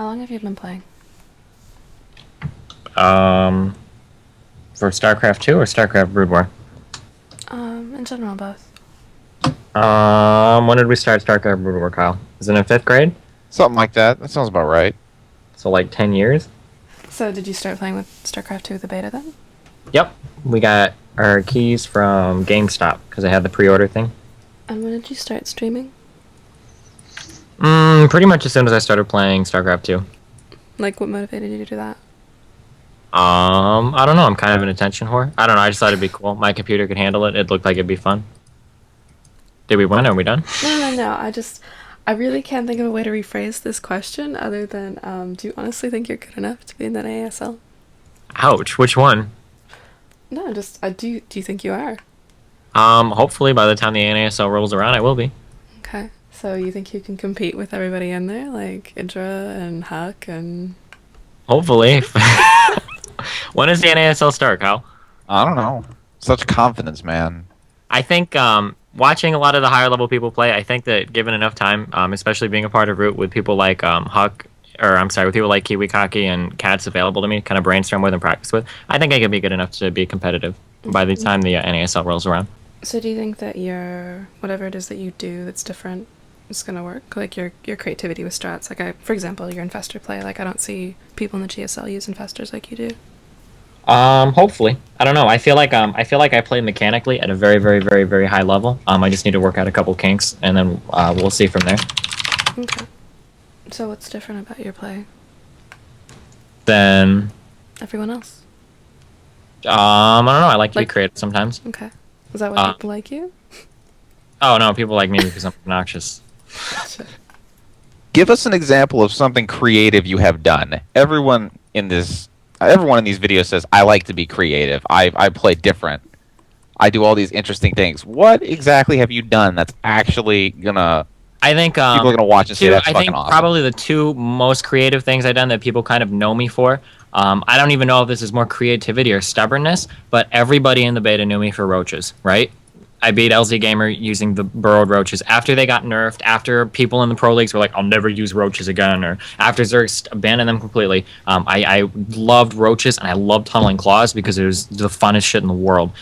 How long have you been playing? For StarCraft 2 or StarCraft Brood War? In general, both. When did we start StarCraft Brood War, Kyle? Is it in 5th grade? Something like that. That sounds about right. So like 10 years? So, did you start playing with StarCraft 2 the beta then? Yep. We got our keys from GameStop because I had the pre-order thing. And when did you start streaming? Pretty much as soon as I started playing StarCraft 2. Like, what motivated you to do that? I don't know. I'm kind of an attention whore. I don't know. I just thought it'd be cool. My computer could handle it. It looked like it'd be fun. Did we win? Are we done? No. I really can't think of a way to rephrase this question other than, do you honestly think you're good enough to be in the NASL? Ouch. Which one? No, just, do you think you are? Hopefully by the time the NASL rolls around, I will be. Okay. So, you think you can compete with everybody in there? Like, Idra and Huck and... Hopefully. When does the NASL start, Kyle? I don't know. Such confidence, man. I think watching a lot of the higher level people play, I think that given enough time, especially being a part of Root with people like Huck, or I'm sorry, with people like KiwiKaki and Cats available to me, kind of brainstorm with and practice with, I think I could be good enough to be competitive by the time the NASL rolls around. So do you think that your, whatever it is that you do that's different is going to work? Like your creativity with strats? Like, for example, your infestor play, like I don't see people in the GSL use infestors like you do. Hopefully. I don't know. I feel like I play mechanically at a very, very, very, very high level. I just need to work out a couple kinks, and then we'll see from there. Okay. So what's different about your play? Then, Everyone else? I don't know. I like to be creative sometimes. Okay. Is that why people like you? Oh no, people like me because I'm obnoxious. Gotcha. Give us an example of something creative you have done. Everyone in these videos says, I like to be creative. I play different. I do all these interesting things. What exactly have you done that's actually gonna... I think people are gonna watch and say that's fucking awesome. Probably the two most creative things I've done that people kind of know me for. I don't even know if this is more creativity or stubbornness, but everybody in the beta knew me for roaches, right? I beat LZ Gamer using the burrowed roaches after they got nerfed, after people in the pro leagues were like, I'll never use roaches again, or after Zerg abandoned them completely. I loved roaches and I loved tunneling claws because it was the funnest shit in the world.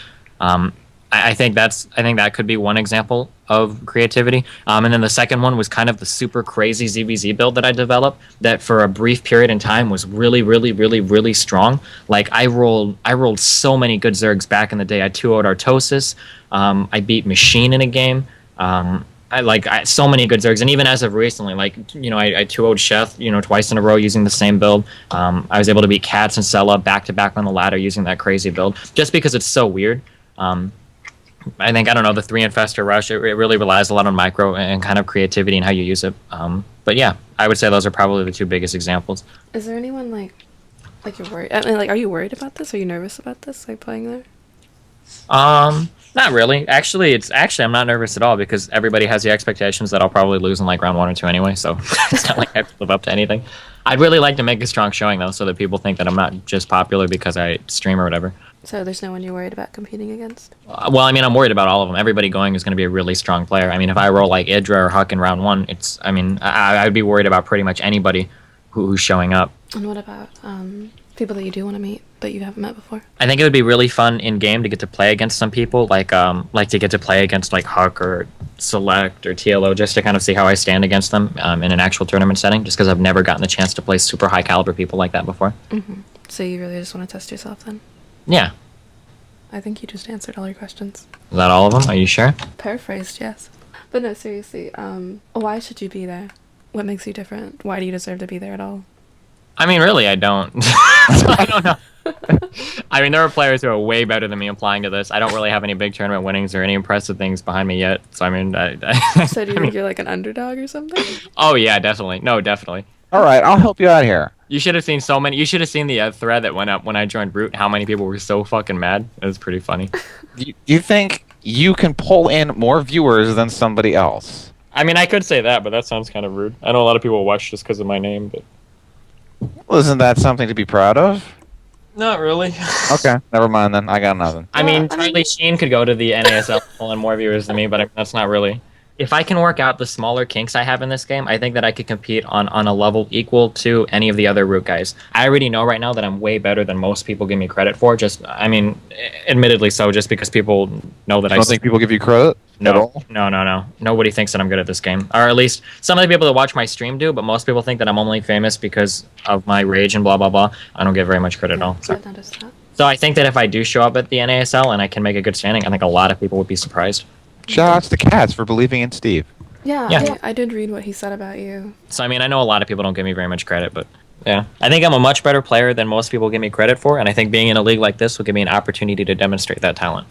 I think that could be one example of creativity. And then the second one was kind of the super crazy ZVZ build that I developed that for a brief period in time was really, really, really, really strong. Like I rolled so many good Zergs back in the day. I 2-0'd Artosis. I beat Machine in a game. I so many good Zergs, and even as of recently, like I 2-0'd Sheth, twice in a row using the same build. I was able to beat Cats and Sella back to back on the ladder using that crazy build, just because it's so weird. I think, I don't know, the 3 Infestor Rush, it really relies a lot on micro and kind of creativity and how you use it. But yeah, I would say those are probably the two biggest examples. Is there anyone like you're worried? I mean, like, are you worried about this? Are you nervous about this, like playing there? Not really. Actually, I'm not nervous at all because everybody has the expectations that I'll probably lose in like round 1 or 2 anyway, so it's not like I have to live up to anything. I'd really like to make a strong showing though, so that people think that I'm not just popular because I stream or whatever. So there's no one you're worried about competing against? Well, I mean, I'm worried about all of them. Everybody going is going to be a really strong player. I mean, if I roll like Idra or Huck in round 1, I'd be worried about pretty much anybody who's showing up. And what about people that you do want to meet that you haven't met before? I think it would be really fun in game to get to play against some people, like to get to play against like Huck or Select or TLO, just to kind of see how I stand against them in an actual tournament setting. Just because I've never gotten the chance to play super high caliber people like that before. Mm-hmm. So you really just want to test yourself then? Yeah. I think you just answered all your questions. Is that all of them? Are you sure? Paraphrased, yes. But no, seriously, why should you be there? What makes you different? Why do you deserve to be there at all? I mean, really, I don't. I don't know. I mean, there are players who are way better than me applying to this. I don't really have any big tournament winnings or any impressive things behind me yet. So, I mean... So do you think you're like an underdog or something? Oh, yeah, definitely. No, definitely. All right, I'll help you out here. You should have seen so many... You should have seen the thread that went up when I joined Root. How many people were so fucking mad. It was pretty funny. Do you think you can pull in more viewers than somebody else? I mean, I could say that, but that sounds kind of rude. I know a lot of people watch just because of my name, but... Well, isn't that something to be proud of? Not really. Okay, never mind then. I got nothing. I mean, Charlie Sheen could go to the NASL and pull in more viewers than me, but that's not really... if I can work out the smaller kinks I have in this game, I think that I could compete on a level equal to any of the other Root guys. I already know right now that I'm way better than most people give me credit for. Just, I mean, admittedly so, just because people know that I don't think people give you credit at all. No. Nobody thinks that I'm good at this game, or at least some of the people that watch my stream do. But most people think that I'm only famous because of my rage and blah blah blah. I don't get very much credit at all. I noticed that. So I think that if I do show up at the NASL and I can make a good standing, I think a lot of people would be surprised. Shout outs to Cats for believing in Steve. Yeah. I did read what he said about you. So I mean, I know a lot of people don't give me very much credit, but yeah, I think I'm a much better player than most people give me credit for, and I think being in a league like this will give me an opportunity to demonstrate that talent.